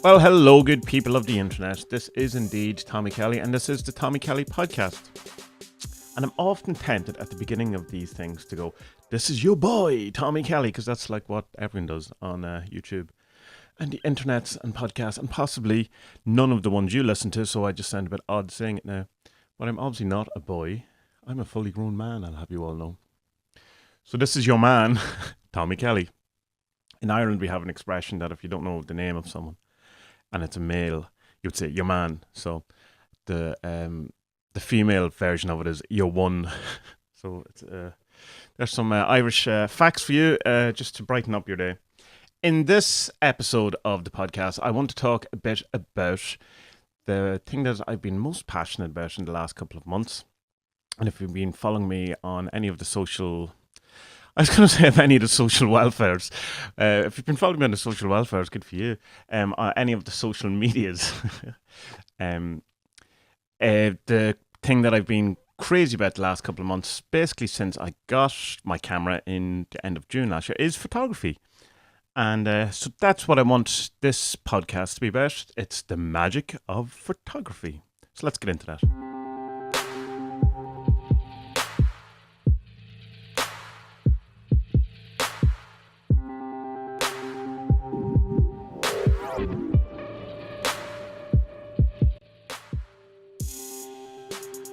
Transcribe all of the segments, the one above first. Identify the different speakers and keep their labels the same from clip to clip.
Speaker 1: Well, hello, good people of the internet. This is indeed Tommy Kelly, and this is the Tommy Kelly podcast. And I'm often tempted at the beginning of these things to go, "This is your boy, Tommy Kelly," because that's like what everyone does on YouTube and the internet and podcasts, and possibly none of the ones you listen to, so I just sound a bit odd saying it now. But I'm obviously not a boy. I'm a fully grown man, I'll have you all know. So this is your man, Tommy Kelly. In Ireland, we have an expression that if you don't know the name of someone, and it's a male, you would say your man. So the female version of it is your one. So it's, there's some Irish facts for you, just to brighten up your day. In this episode of the podcast, I want to talk a bit about the thing that I've been most passionate about in the last couple of months. And if you've been following me on any of the social... I was going to say of any of the social welfares. If you've been following me on the social welfares, good for you. Any of the social medias. The thing that I've been crazy about the last couple of months, basically since I got my camera in the end of June last year, is photography. And so that's what I want this podcast to be about. It's the magic of photography. So let's get into that.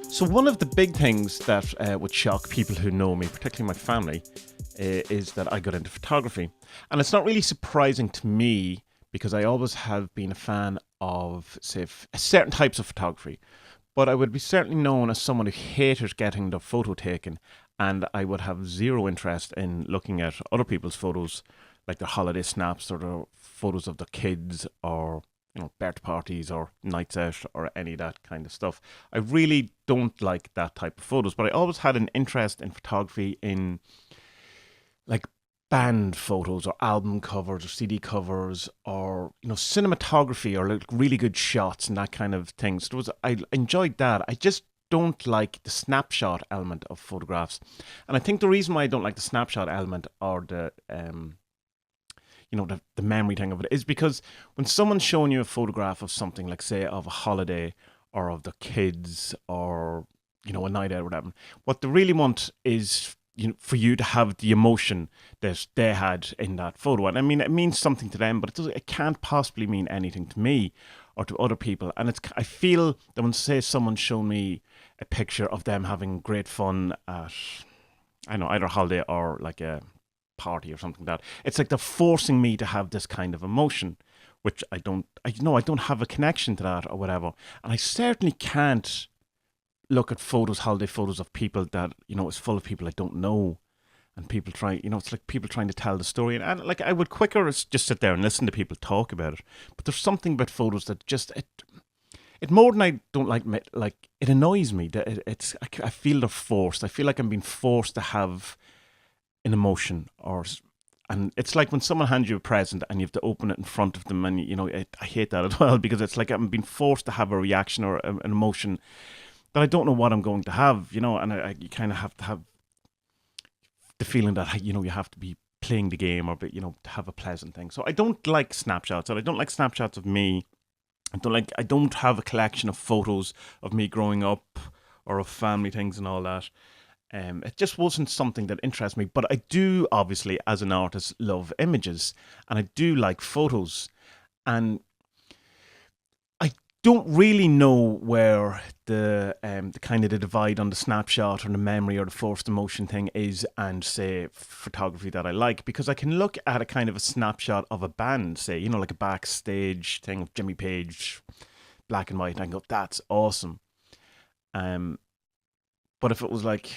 Speaker 1: So one of the big things that would shock people who know me, particularly my family, is that I got into photography. And it's not really surprising to me because I always have been a fan of, say, certain types of photography. But I would be certainly known as someone who hated getting their photo taken, and I would have zero interest in looking at other people's photos, like their holiday snaps or their photos of their kids or birth parties or nights out or any of that kind of stuff. I really don't like that type of photos, but I always had an interest in photography in like band photos or album covers or CD covers or, cinematography or like really good shots and that kind of thing. So I enjoyed that. I just don't like the snapshot element of photographs. And I think the reason why I don't like the snapshot element or the memory thing of it is because when someone's showing you a photograph of something, like say of a holiday or of the kids or, a night out or whatever, what they really want is, for you to have the emotion that they had in that photo. And I mean, it means something to them, but it can't possibly mean anything to me or to other people. And I feel that when, say, someone's shown me a picture of them having great fun at, either a holiday or like a party or something like that, it's like they're forcing me to have this kind of emotion, which I don't have a connection to that or whatever. And I certainly can't look at holiday photos of people that, is full of people I don't know, and people try, it's like people trying to tell the story, and like I would quicker just sit there and listen to people talk about it. But there's something about photos that just, it more than I don't like it annoys me that I feel they're forced. I feel like I'm being forced to have an emotion, and it's like when someone hands you a present and you have to open it in front of them, and I hate that as well, because it's like I'm being forced to have a reaction or an emotion that I don't know what I'm going to have, and you kind of have to have the feeling that you have to be playing the game or to have a pleasant thing. So I don't like snapshots, and I don't like snapshots of me. I don't have a collection of photos of me growing up or of family things and all that. It just wasn't something that interests me. But I do, obviously, as an artist, love images. And I do like photos. And I don't really know where the kind of the divide on the snapshot or the memory or the forced emotion thing is and, say, photography that I like. Because I can look at a kind of a snapshot of a band, say, like a backstage thing of Jimmy Page, black and white, and I go, that's awesome. But if it was like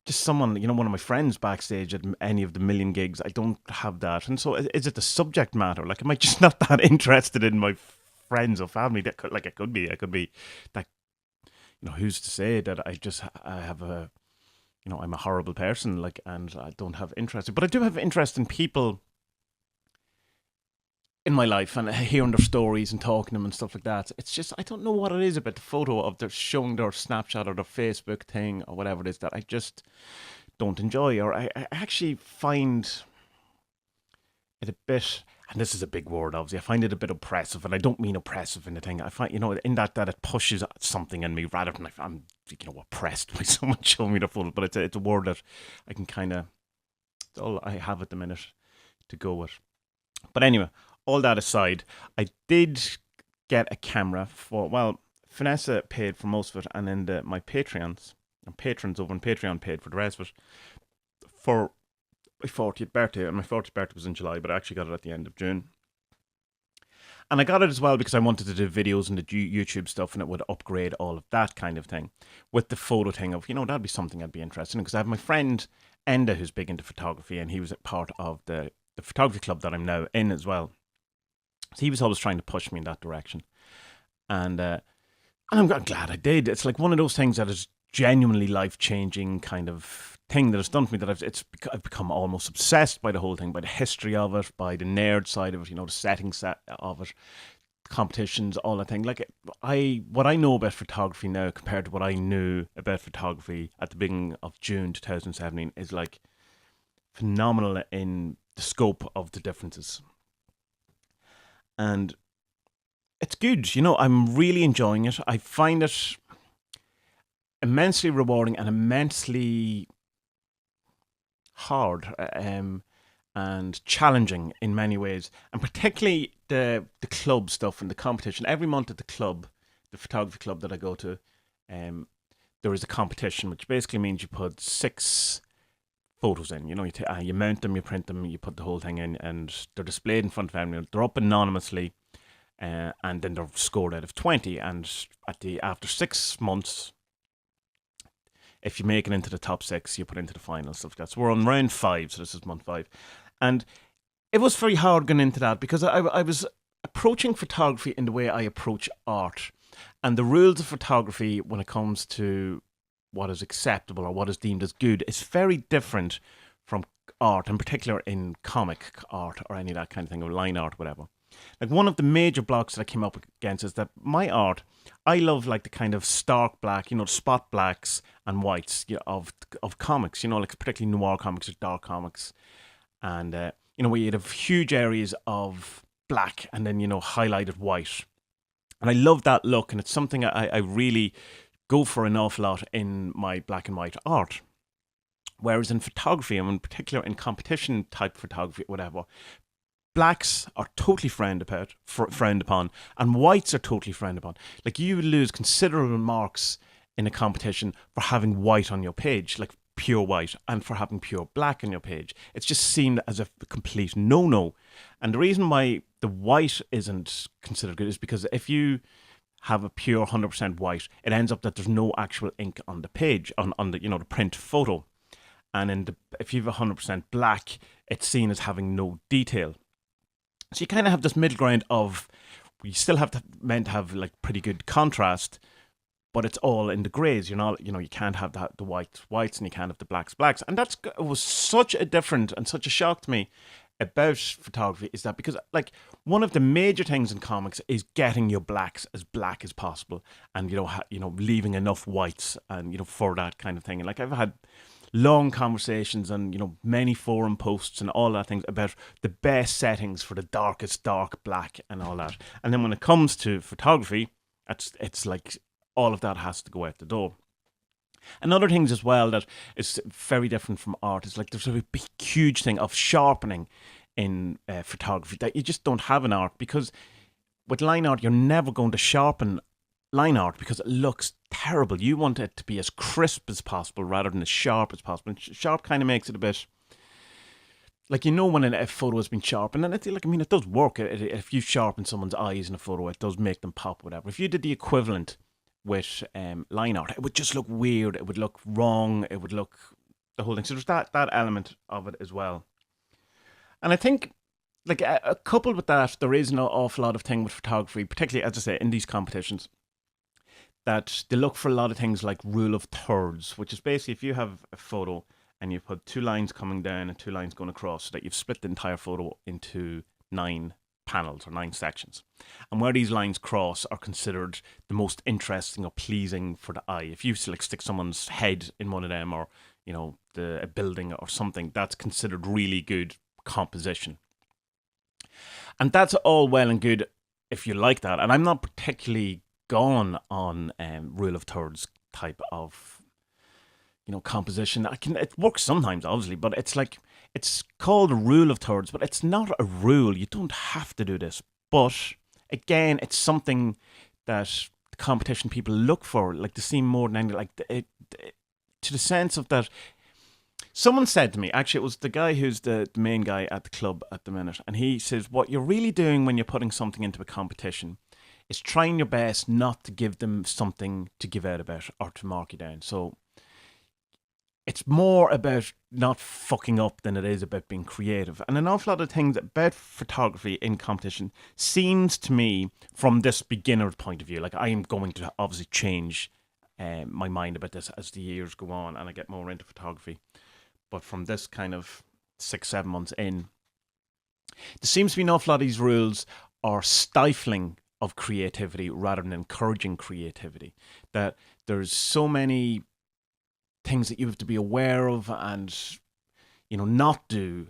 Speaker 1: just someone, one of my friends backstage at any of the million gigs, I don't have that. And so is it the subject matter? Like, am I just not that interested in my friends or family? That could be that, who's to say that I have I'm a horrible person, like, and I don't have interest. But I do have interest in people in my life and hearing their stories and talking to them and stuff like that. It's just, I don't know what it is about the photo of their showing their Snapchat or their Facebook thing or whatever it is that I just don't enjoy, or I actually find it a bit and this is a big word, obviously, I find it a bit oppressive, and I don't mean oppressive in the thing. I find, in that it pushes something in me rather than I'm, oppressed by someone showing me the photo. But it's a word that I can kind of, it's all I have at the minute to go with. But anyway, all that aside, I did get a camera well, Vanessa paid for most of it, and then my Patreons and patrons over on Patreon paid for the rest of it for my 40th birthday. And my 40th birthday was in July, but I actually got it at the end of June. And I got it as well because I wanted to do videos and the YouTube stuff, and it would upgrade all of that kind of thing. With the photo thing of, that'd be something I'd be interested in, because I have my friend Enda who's big into photography, and he was part of the photography club that I'm now in as well. So he was always trying to push me in that direction. And I'm glad I did. It's like one of those things that is genuinely life-changing kind of thing that has done for me, that I've become almost obsessed by the whole thing, by the history of it, by the nerd side of it, the settings of it, competitions, all that thing. Like, what I know about photography now compared to what I knew about photography at the beginning of June 2017 is like phenomenal in the scope of the differences. And it's good, I'm really enjoying it. I find it immensely rewarding and immensely hard and challenging in many ways, and particularly the club stuff and the competition. Every month at the club, the photography club that I go to, there is a competition, which basically means you put 6 photos in. You mount them, you print them, you put the whole thing in, and they're displayed in front of everyone. They're up anonymously, and then they're scored out of 20. And after 6 months, if you make it into the top 6, you put into the final, stuff like that. So we're on round 5, so this is month 5. And it was very hard going into that, because I was approaching photography in the way I approach art. And the rules of photography when it comes to what is acceptable or what is deemed as good is very different from art, in particular in comic art or any of that kind of thing, or line art, whatever. Like, one of the major blocks that I came up against is that my art, I love like the kind of stark black, spot blacks and whites of comics, like particularly noir comics or dark comics. And, where you'd have huge areas of black and then, highlighted white. And I love that look, and it's something I really go for an awful lot in my black and white art. Whereas in photography, and in particular in competition type photography, whatever, blacks are totally frowned upon, and whites are totally frowned upon. Like, you would lose considerable marks in a competition for having white on your page, like pure white, and for having pure black on your page. It's just seen as a complete no-no. And the reason why the white isn't considered good is because if you have a pure 100% white, it ends up that there's no actual ink on the page, on the the print photo. And if you have 100% black, it's seen as having no detail. So you kind of have this middle ground of, you still meant to have like pretty good contrast, but it's all in the greys. You can't have the whites, and you can't have the blacks. And it was such a different and such a shock to me about photography, is that because, like, one of the major things in comics is getting your blacks as black as possible, and leaving enough whites, and for that kind of thing. And like, I've had long conversations and many forum posts and all that things about the best settings for the darkest dark black and all that. And then when it comes to photography, it's like all of that has to go out the door. And other things as well that is very different from art is like there's a big huge thing of sharpening in photography that you just don't have in art, because with line art you're never going to sharpen line art because it looks terrible. You want it to be as crisp as possible rather than as sharp as possible. And sharp kind of makes it a bit like, when a photo has been sharpened, and it does work. If you sharpen someone's eyes in a photo, it does make them pop, whatever. If you did the equivalent with line art, it would just look weird. It would look wrong. It would look the whole thing. So there's that element of it as well. And I think, like, coupled with that, there is an awful lot of thing with photography, particularly, as I say, in these competitions, that they look for a lot of things like rule of thirds, which is basically if you have a photo and you put 2 lines coming down and 2 lines going across, so that you've split the entire photo into 9 panels or 9 sections. And where these lines cross are considered the most interesting or pleasing for the eye. If you stick someone's head in one of them, or a building or something, that's considered really good composition. And that's all well and good if you like that. And I'm not particularly gone on rule of thirds type of composition. It works sometimes, obviously, but it's like it's called a rule of thirds, but it's not a rule. You don't have to do this. But again, it's something that the competition people look for, like to see more than anything, to the sense of that. Someone said to me, actually, it was the guy who's the main guy at the club at the minute, and he says, what you're really doing when you're putting something into a competition is trying your best not to give them something to give out about or to mark you down. So it's more about not fucking up than it is about being creative. And an awful lot of things about photography in competition seems to me, from this beginner's point of view, like I am going to obviously change my mind about this as the years go on and I get more into photography. But from this kind of 6-7 months in, there seems to be an awful lot of these rules are stifling of creativity rather than encouraging creativity. That there's so many things that you have to be aware of and not do,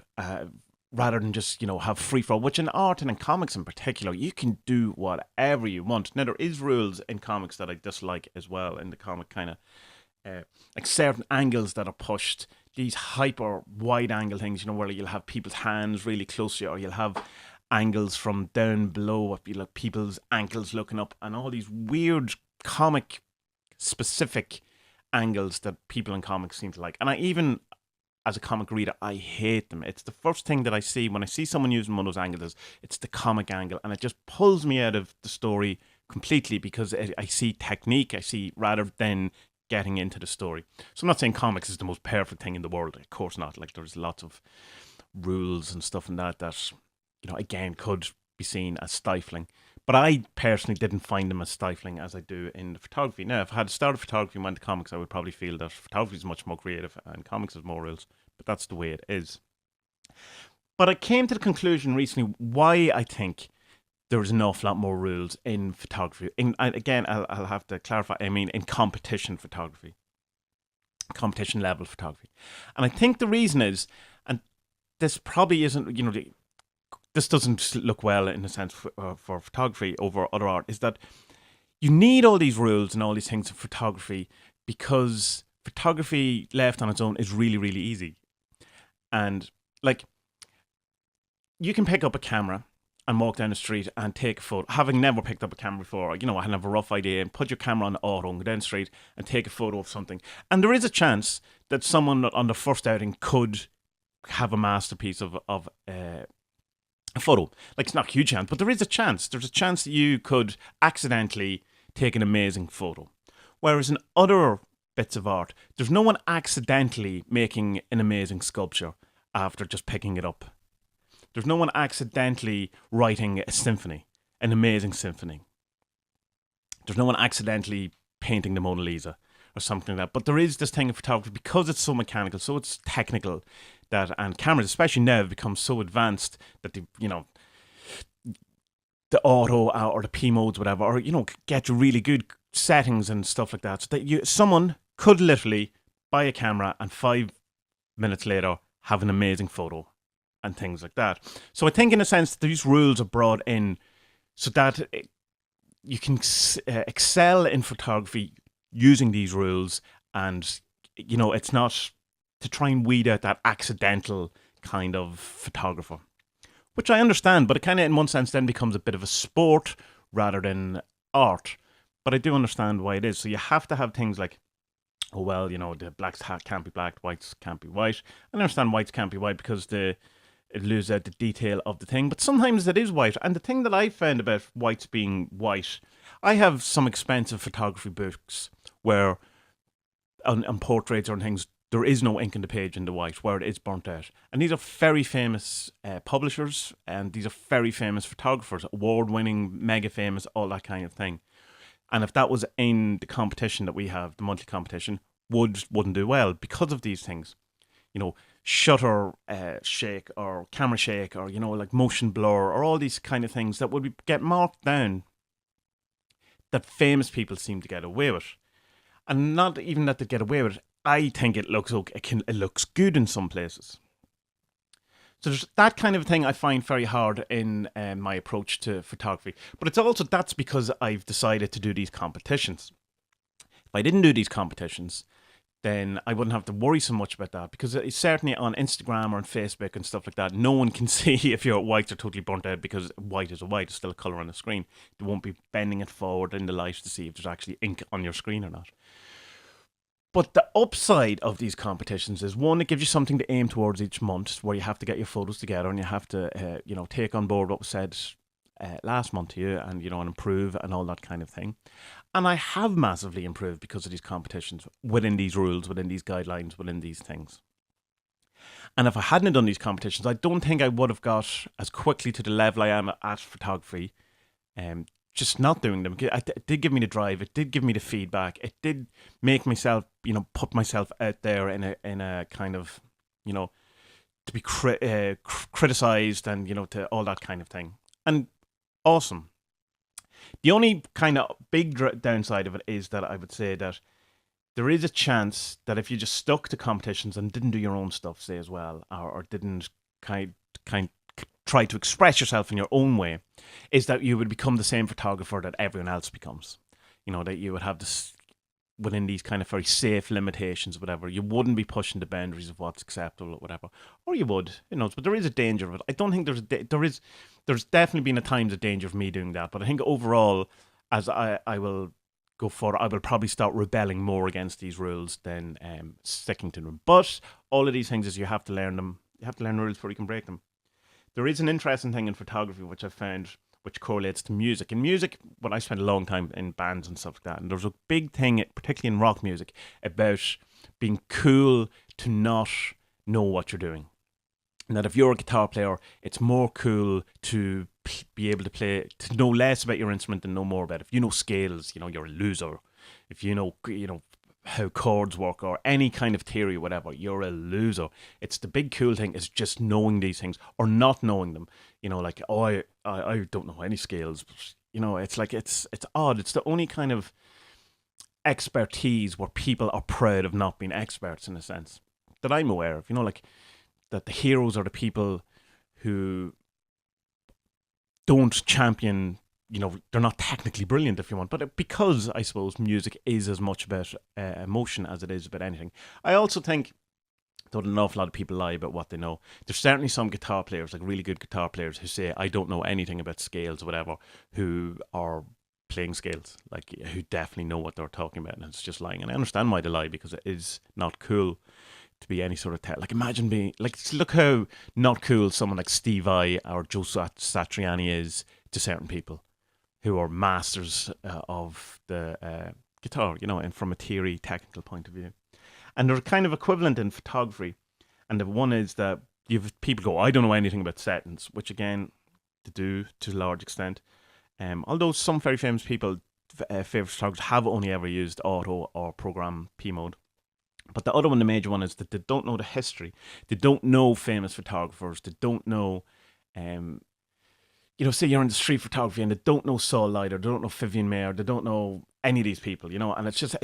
Speaker 1: rather than just have free flow. Which in art and in comics in particular, you can do whatever you want. Now there is rules in comics that I dislike as well. In the comic kind of like certain angles that are pushed, these hyper wide angle things, where you'll have people's hands really close to you, or you'll have angles from down below, like people's ankles looking up, and all these weird comic specific angles that people in comics seem to like. And I even, as a comic reader, I hate them. It's the first thing that I see when I see someone using one of those angles. It's the comic angle, and it just pulls me out of the story completely because I see technique, I see rather than getting into the story. So I'm not saying comics is the most perfect thing in the world. Of course not. Like there's lots of rules and stuff in that again could be seen as stifling. But I personally didn't find them as stifling as I do in photography. Now, if I had started photography and went to comics, I would probably feel that photography is much more creative and comics has more rules. But that's the way it is. But I came to the conclusion recently why I think there's an awful lot more rules in photography. Again, I'll have to clarify. I mean, in competition photography, competition level photography. And I think the reason is, and this probably isn't, this doesn't look well in a sense for photography over other art, is that you need all these rules and all these things in photography because photography left on its own is really, really easy. And like, you can pick up a camera and walk down the street and take a photo, having never picked up a camera before, I have a rough idea, and put your camera on auto and go down the street and take a photo of something. And there is a chance that someone on the first outing could have a masterpiece of a photo. Like, it's not a huge chance, but there is a chance. There's a chance that you could accidentally take an amazing photo. Whereas in other bits of art, there's no one accidentally making an amazing sculpture after just picking it up. There's no one accidentally writing a symphony, an amazing symphony. There's no one accidentally painting the Mona Lisa or something like that. But there is this thing in photography, because it's so mechanical, so it's technical, and cameras, especially now, have become so advanced that the auto or the P modes, whatever, or get you really good settings and stuff like that, so that someone could literally buy a camera and 5 minutes later have an amazing photo and things like that. So I think in a sense these rules are brought in so that you can excel in photography using these rules, and it's not to try and weed out that accidental kind of photographer, which I understand, but it kind of in one sense then becomes a bit of a sport rather than art. But I do understand why it is. So you have to have things like, oh well, the blacks can't be black, whites can't be white. I understand whites can't be white because it loses out the detail of the thing, but sometimes it is white. And the thing that I found about whites being white, I have some expensive photography books where on portraits or things, there is no ink in the page in the white, where it is burnt out. And these are very famous publishers, and these are very famous photographers, award-winning, mega famous, all that kind of thing. And if that was in the competition that we have, the monthly competition, wouldn't do well because of these things. Shutter shake or camera shake, or like motion blur, or all these kind of things that would get marked down, that famous people seem to get away with. And not even that they get away with it, I think it looks okay. It looks good in some places. So there's that kind of thing I find very hard in my approach to photography. But it's also that's because I've decided to do these competitions. If I didn't do these competitions, then I wouldn't have to worry so much about that because it's certainly on Instagram or on Facebook and stuff like that, no one can see if your whites are totally burnt out because white is a white, it's still a colour on the screen. They won't be bending it forward in the light to see if there's actually ink on your screen or not. But the upside of these competitions is one, it gives you something to aim towards each month, where you have to get your photos together and you have to, take on board what was said last month to you, and and improve and all that kind of thing. And I have massively improved because of these competitions, within these rules, within these guidelines, within these things. And if I hadn't done these competitions, I don't think I would have got as quickly to the level I am at photography. Just not doing them. It did give me the drive. It did give me the feedback. It did make myself, put myself out there in a kind of, to be criticized and to all that kind of thing. And awesome. The only kind of big downside of it is that I would say that there is a chance that if you just stuck to competitions and didn't do your own stuff, say, as well, or didn't kind try to express yourself in your own way, is that you would become the same photographer that everyone else becomes. That you would have this within these kind of very safe limitations, or whatever. You wouldn't be pushing the boundaries of what's acceptable or whatever, or you would, who knows? But there is a danger of it. I don't think there's definitely been a times of danger of me doing that. But I think overall, as I will go forward, I will probably start rebelling more against these rules than sticking to them. But all of these things is you have to learn them. You have to learn the rules before you can break them. There is an interesting thing in photography which I've found which correlates to music. In music, I spent a long time in bands and stuff like that, and there's a big thing, particularly in rock music, about being cool to not know what you're doing. And that if you're a guitar player, it's more cool to be able to play, to know less about your instrument and know more about it. If you know scales, you're a loser. If you know how chords work or any kind of theory, whatever, you're a loser. It's the big cool thing is just knowing these things or not knowing them. Like, oh, I don't know any scales. It's like it's odd. It's the only kind of expertise where people are proud of not being experts, in a sense, that I'm aware of. Like that the heroes are the people who don't champion, they're not technically brilliant, if you want, but because I suppose music is as much about emotion as it is about anything. I also think, though an awful lot of people lie about what they know, there's certainly some guitar players, like really good guitar players, who say, I don't know anything about scales or whatever, who are playing scales, like who definitely know what they're talking about, and it's just lying. And I understand why they lie, because it is not cool to be any sort of like, imagine being like, look how not cool someone like Steve Vai or Joe Satriani is to certain people who are masters of the guitar, and from a theory technical point of view. And they're kind of equivalent in photography. And the one is that people go, I don't know anything about settings, which again, they do to a large extent. Although some very famous people, favorite photographers, have only ever used auto or program P mode. But the other one, the major one, is that they don't know the history. They don't know famous photographers. They don't know say you're into street photography and they don't know Saul Leiter, they don't know Vivian Mayer, they don't know any of these people, and it's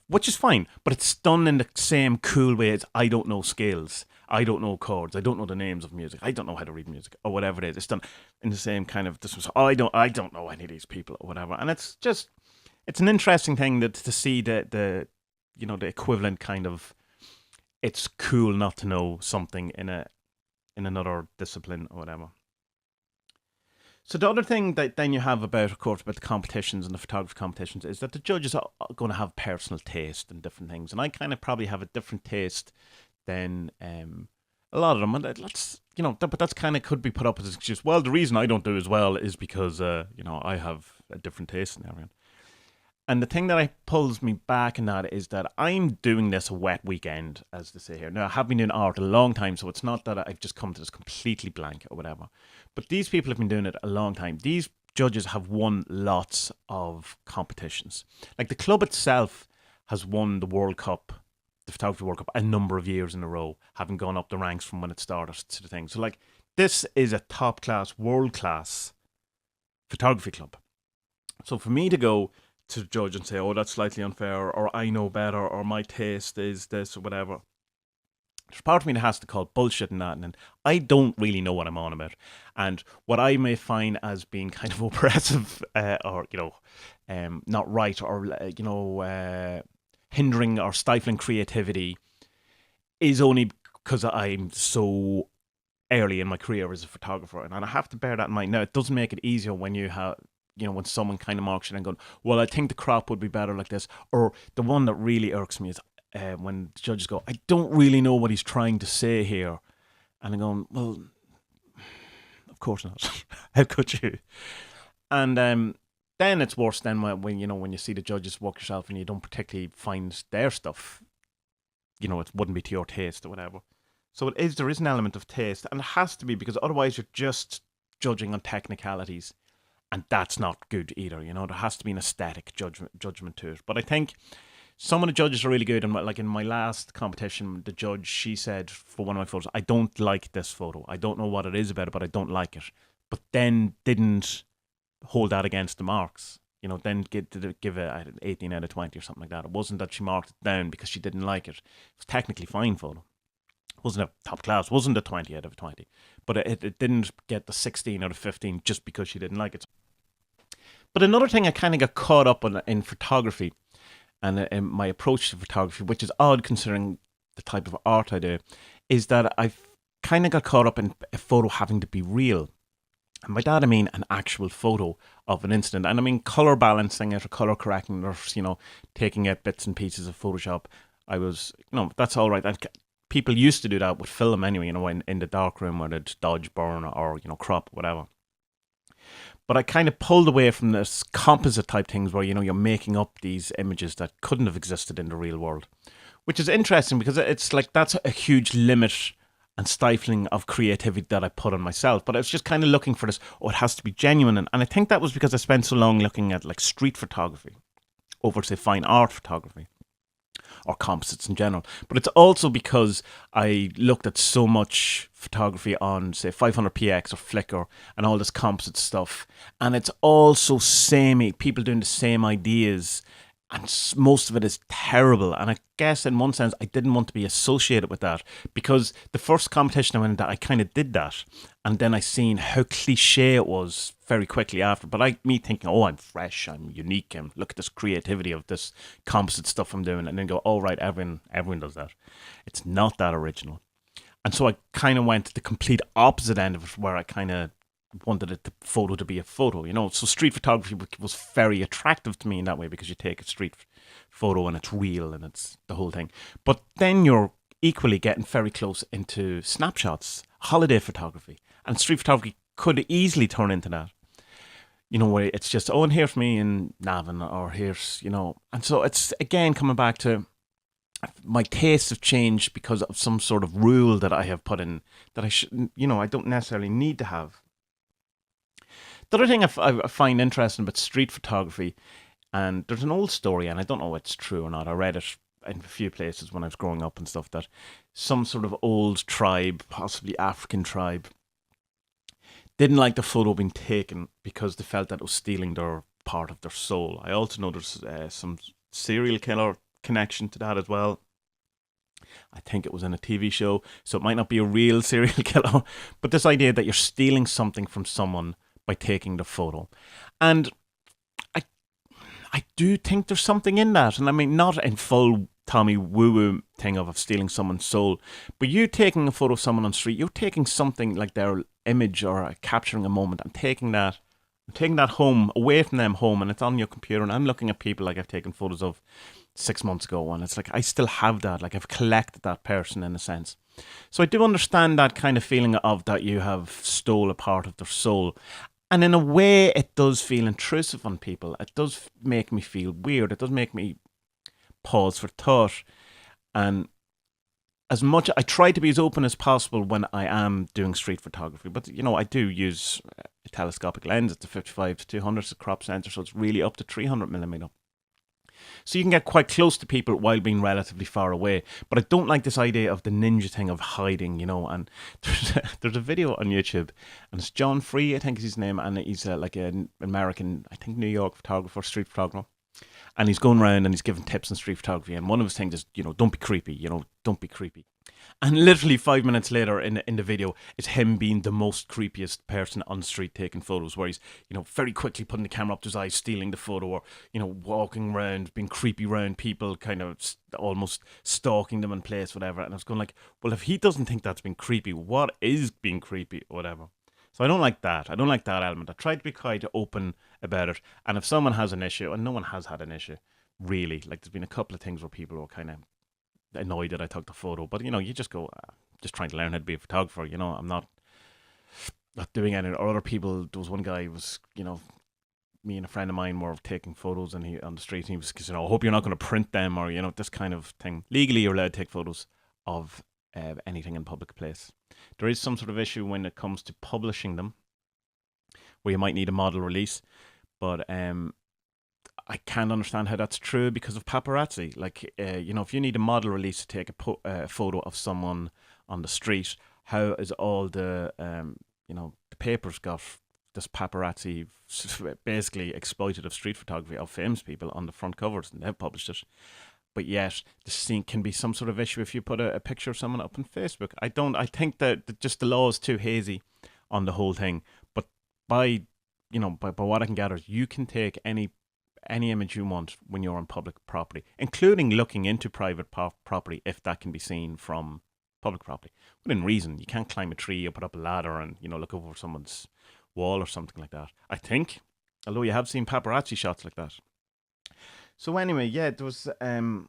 Speaker 1: which is fine, but it's done in the same cool way as I don't know scales, I don't know chords, I don't know the names of music, I don't know how to read music or whatever it is. It's done in the same kind of I don't know any of these people or whatever, and it's an interesting thing that to see the the equivalent kind of, it's cool not to know something in another discipline or whatever. So the other thing that then you have about, of course, about the competitions and the photography competitions is that the judges are going to have personal taste and different things, and I kind of probably have a different taste than a lot of them, and but that's kind of could be put up as an excuse. Well, the reason I don't do as well is because I have a different taste in everyone. And the thing that pulls me back in that is that I'm doing this a wet weekend, as they say here. Now, I have been doing art a long time, so it's not that I've just come to this completely blank or whatever. But these people have been doing it a long time. These judges have won lots of competitions. Like the club itself has won the World Cup, the Photography World Cup, a number of years in a row, having gone up the ranks from when it started to the thing. So, like, this is a top-class, world-class photography club. So for me to go to judge and say, oh, that's slightly unfair, or I know better, or my taste is this, or whatever, There's part of me that has to call bullshit and that, and I don't really know what I'm on about. And what I may find as being kind of oppressive, or not right, or hindering or stifling creativity, is only because I'm so early in my career as a photographer, and I have to bear that in mind. Now, it doesn't make it easier when you have, when someone kind of marks you and going, well, I think the crop would be better like this. Or the one that really irks me is when the judges go, I don't really know what he's trying to say here. And I'm going, well, of course not. How could you? And then it's worse then when you see the judges walk yourself and you don't particularly find their stuff, it wouldn't be to your taste or whatever. So there is an element of taste, and it has to be, because otherwise you're just judging on technicalities, and that's not good either. There has to be an aesthetic judgment to it. But I think some of the judges are really good, and like in my last competition, the judge, she said for one of my photos, I don't like this photo. I don't know what it is about it, but I don't like it. But then didn't hold that against the marks. Then give it an 18 out of 20 or something like that. It wasn't that she marked it down because she didn't like it. It was technically fine photo. Wasn't a top class, wasn't a 20 out of 20, but it didn't get the 16 out of 15 just because she didn't like it. But another thing I kind of got caught up in photography, and in my approach to photography, which is odd considering the type of art I do, is that I've kind of got caught up in a photo having to be real. And by that I mean an actual photo of an incident. And I mean colour balancing it or colour correcting it, or, taking out bits and pieces of Photoshop. That's all right. People used to do that with film anyway, in the darkroom where they'd dodge, burn, or, crop, whatever. But I kind of pulled away from this composite type things where, you're making up these images that couldn't have existed in the real world. Which is interesting because it's like that's a huge limit and stifling of creativity that I put on myself. But I was just kind of looking for this, it has to be genuine. And I think that was because I spent so long looking at like street photography over, say, fine art photography, or composites in general. But it's also because I looked at so much photography on, say, 500px or Flickr and all this composite stuff, and it's all so samey, people doing the same ideas, and most of it is terrible. And I guess in one sense I didn't want to be associated with that, because the first competition I went into, I kind of did that, and then I seen how cliche it was very quickly after. But me thinking, I'm fresh, I'm unique, and look at this creativity of this composite stuff I'm doing, and then go, right, everyone does that. It's not that original. And so I kind of went to the complete opposite end of it, where I kind of wanted the photo to be a photo, So street photography was very attractive to me in that way, because you take a street photo and it's real and it's the whole thing. But then you're equally getting very close into snapshots, holiday photography, and street photography could easily turn into that. Where it's just, and here's me in Navan, or here's, and so it's again coming back to my tastes have changed because of some sort of rule that I have put in that I should, I don't necessarily need to have. The other thing I find interesting about street photography, and there's an old story, and I don't know if it's true or not. I read it in a few places when I was growing up and stuff, that some sort of old tribe, possibly African tribe, didn't like the photo being taken because they felt that it was stealing their part of their soul. I also know there's some serial killer connection to that as well. I think it was in a TV show, so it might not be a real serial killer, but this idea that you're stealing something from someone by taking the photo. And I do think there's something in that. And I mean, not in full Tommy woo-woo thing of stealing someone's soul, but you taking a photo of someone on the street, you're taking something like their image or capturing a moment and taking that home, away from them home, and it's on your computer. And I'm looking at people like I've taken photos of 6 months ago, and it's like I still have that, like I've collected that person in a sense. So I do understand that kind of feeling of that you have stole a part of their soul. And in a way, it does feel intrusive on people. It does make me feel weird. It does make me pause for thought. And as much, I try to be as open as possible when I am doing street photography. But, I do use a telescopic lens. It's a 55 to 200, it's a crop sensor, so it's really up to 300 millimeter. So you can get quite close to people while being relatively far away. But I don't like this idea of the ninja thing of hiding, and there's a video on YouTube, and it's John Free, I think is his name, and he's like an American, I think New York photographer, street photographer. And he's going around and he's giving tips on street photography. And one of his things is, don't be creepy, don't be creepy. And literally 5 minutes later in the video, it's him being the most creepiest person on the street taking photos, where he's, very quickly putting the camera up to his eyes, stealing the photo, or, walking around, being creepy around people, kind of almost stalking them in place, whatever. And I was going like, well, if he doesn't think that's being creepy, what is being creepy, or whatever? So I don't like that. I don't like that element. I try to be quite open about it. And if someone has an issue, and no one has had an issue, really, like there's been a couple of things where people were kind of annoyed that I took the photo, but you just go, just trying to learn how to be a photographer. I'm not doing anything. Or other people, there was one guy who was, me and a friend of mine were taking photos, and he on the street, and he was, I hope you're not going to print them, or this kind of thing. Legally, you're allowed to take photos of anything in public place. There is some sort of issue when it comes to publishing them, where you might need a model release, but I can't understand how that's true because of paparazzi. Like, if you need a model release to take a photo of someone on the street, how is all the, the papers got this paparazzi basically exploitative street photography of famous people on the front covers, and they've published it. But yet, the scene can be some sort of issue if you put a picture of someone up on Facebook. I think that just the law is too hazy on the whole thing. But by what I can gather, you can take any image you want when you're on public property, including looking into private property if that can be seen from public property. Within reason, you can't climb a tree or put up a ladder and look over someone's wall or something like that, I think. Although you have seen paparazzi shots like that. So anyway, yeah, there was so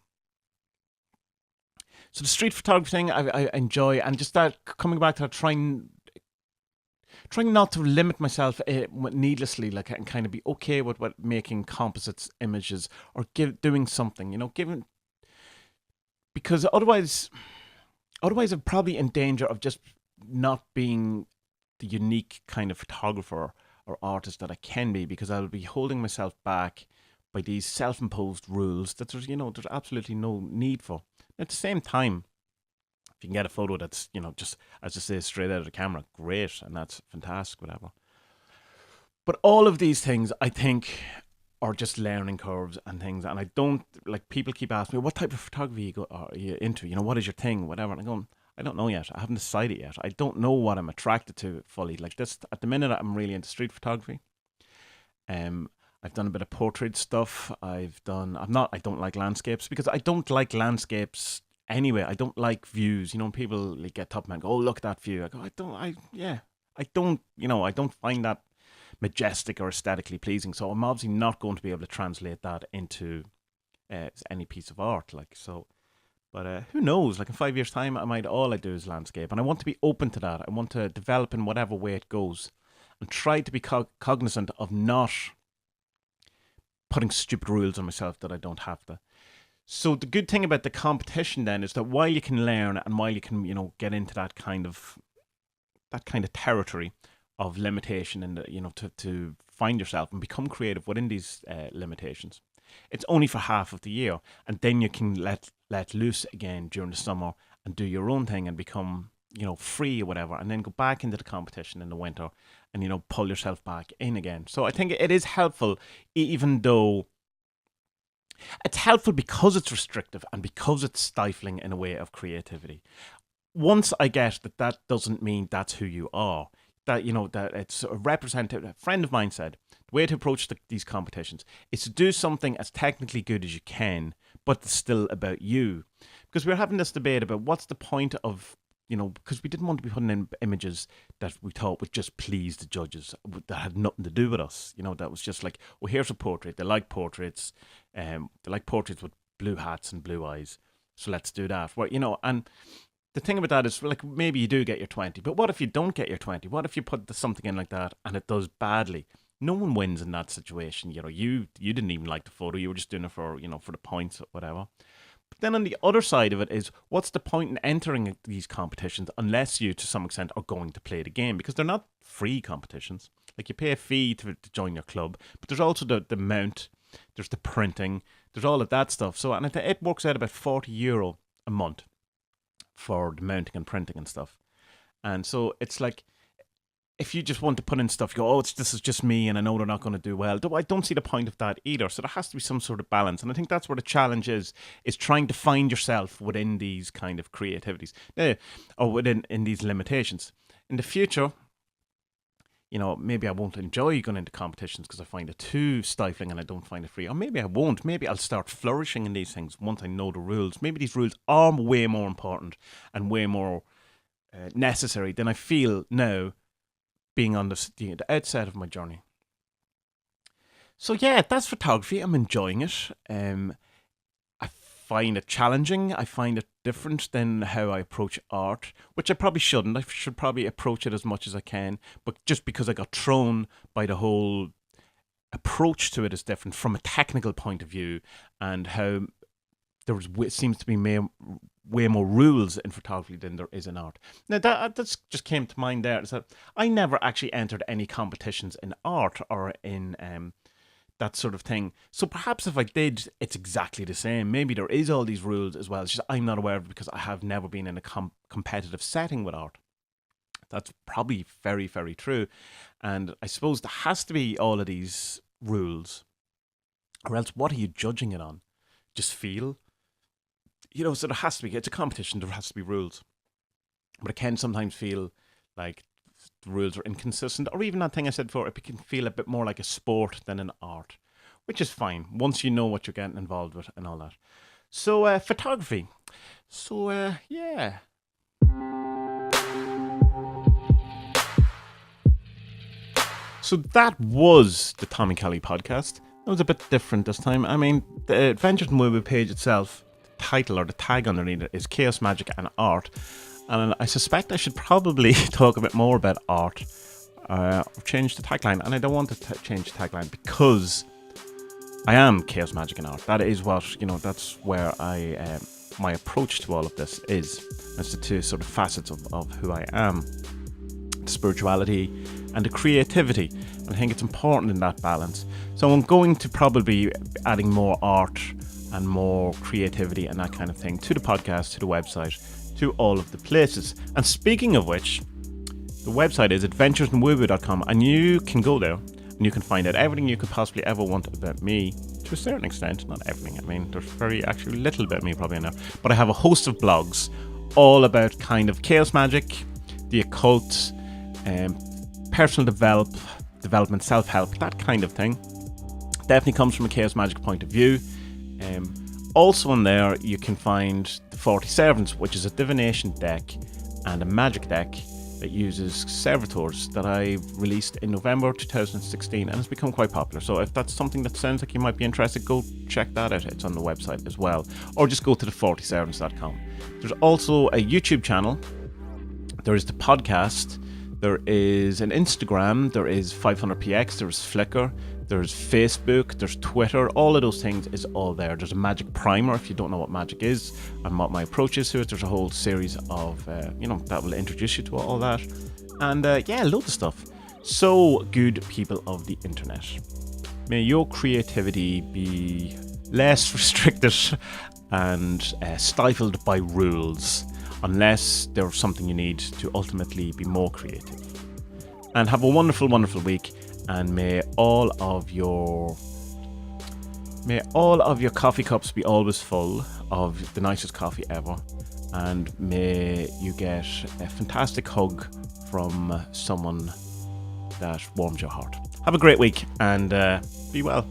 Speaker 1: the street photography thing I enjoy, and just that coming back to that, trying not to limit myself needlessly, like, and kind of be okay with what making composites images or doing something, because otherwise I'm probably in danger of just not being the unique kind of photographer or artist that I can be, because I'll be holding myself back by these self-imposed rules that there's absolutely no need for. At the same time, if you can get a photo that's, just, as I say, straight out of the camera, great, and that's fantastic, whatever. But all of these things, I think, are just learning curves and things, and I don't, like, people keep asking me, what type of photography are you into? What is your thing, whatever, and I'm going, I don't know yet. I haven't decided yet. I don't know what I'm attracted to fully. Like this, at the minute, I'm really into street photography. I've done a bit of portrait stuff. I don't like landscapes, because I don't like landscapes anyway. I don't like views. People like, get top and go, oh, look at that view. I go, I don't find that majestic or aesthetically pleasing. So I'm obviously not going to be able to translate that into any piece of art. Like, so, but who knows? Like in 5 years' time, all I do is landscape, and I want to be open to that. I want to develop in whatever way it goes, and try to be cognizant of not putting stupid rules on myself that I don't have to. So the good thing about the competition then is that while you can learn, and while you can, get into that kind of territory of limitation, and to find yourself and become creative within these limitations, it's only for half of the year, and then you can let loose again during the summer and do your own thing and become free or whatever, and then go back into the competition in the winter and pull yourself back in again. So I think it is helpful, even though it's helpful because it's restrictive and because it's stifling in a way of creativity. Once I get that doesn't mean that's who you are, that that it's a representative. A friend of mine said the way to approach these competitions is to do something as technically good as you can, but it's still about you. Because we're having this debate about what's the point of, because we didn't want to be putting in images that we thought would just please the judges, that had nothing to do with us. That was just like, well, here's a portrait. They like portraits. They like portraits with blue hats and blue eyes. So let's do that. Well, and the thing about that is, like, maybe you do get your 20, but what if you don't get your 20? What if you put something in like that and it does badly? No one wins in that situation. You didn't even like the photo. You were just doing it for, for the points or whatever. But then on the other side of it is, what's the point in entering these competitions unless you, to some extent, are going to play the game? Because they're not free competitions. Like, you pay a fee to join your club, but there's also the mount, there's the printing, there's all of that stuff. So, and it works out about €40 a month for the mounting and printing and stuff. And so it's like, if you just want to put in stuff, you go, oh, this is just me and I know they're not going to do well. I don't see the point of that either. So there has to be some sort of balance. And I think that's where the challenge is trying to find yourself within these kind of creativities, or in these limitations. In the future, maybe I won't enjoy going into competitions because I find it too stifling and I don't find it free. Or maybe I won't. Maybe I'll start flourishing in these things once I know the rules. Maybe these rules are way more important and way more necessary than I feel now, being on the outside of my journey. So yeah, that's photography. I'm enjoying it. I find it challenging. I find it different than how I approach art, which I probably shouldn't. I should probably approach it as much as I can. But just because I got thrown by the whole approach to it is different from a technical point of view, and how seems to be way more rules in photography than there is in art. Now that's just came to mind there, is that I never actually entered any competitions in art or in that sort of thing. So perhaps if I did, it's exactly the same. Maybe there is all these rules as well. It's just I'm not aware of it because I have never been in a competitive setting with art. That's probably very, very true. And I suppose there has to be all of these rules, or else what are you judging it on? Just feel? So there has to be, it's a competition, there has to be rules. But it can sometimes feel like the rules are inconsistent, or even that thing I said before, it can feel a bit more like a sport than an art, which is fine once you know what you're getting involved with and all that. So, photography. So, yeah. So that was the Tommy Kelly podcast. It was a bit different this time. I mean, the Adventures in Woo Woo page itself, title or the tag underneath it is Chaos, Magic and Art, and I suspect I should probably talk a bit more about art, or change the tagline. And I don't want to change the tagline because I am Chaos, Magic and Art. That is what, that's where I my approach to all of this is. That's the two sort of facets of who I am, the spirituality and the creativity. And I think it's important in that balance. So I'm going to probably be adding more art and more creativity and that kind of thing to the podcast, to the website, to all of the places. And speaking of which, the website is adventuresinwoowoo.com, and you can go there and you can find out everything you could possibly ever want about me, to a certain extent. Not everything. I mean, there's very actually little about me probably in there, but I have a host of blogs all about kind of chaos magic, the occult, personal development, self-help, that kind of thing. Definitely comes from a chaos magic point of view. Also in there you can find the 40 Servants, which is a divination deck and a magic deck that uses servitors that I released in November 2016, and it's become quite popular. So if that's something that sounds like you might be interested, go check that out. It's on the website as well, or just go to the40servants.com. There's also a YouTube channel, there is the podcast, there is an Instagram, there is 500px, there's Flickr, there's Facebook, there's Twitter. All of those things is all there. There's a Magic primer if you don't know what magic is and what my approach is to it. There's a whole series of, that will introduce you to all that. And loads of stuff. So, good people of the internet, may your creativity be less restricted and stifled by rules, unless there's something you need to ultimately be more creative. And have a wonderful, wonderful week. And may all of your coffee cups be always full of the nicest coffee ever. And may you get a fantastic hug from someone that warms your heart. Have a great week and be well.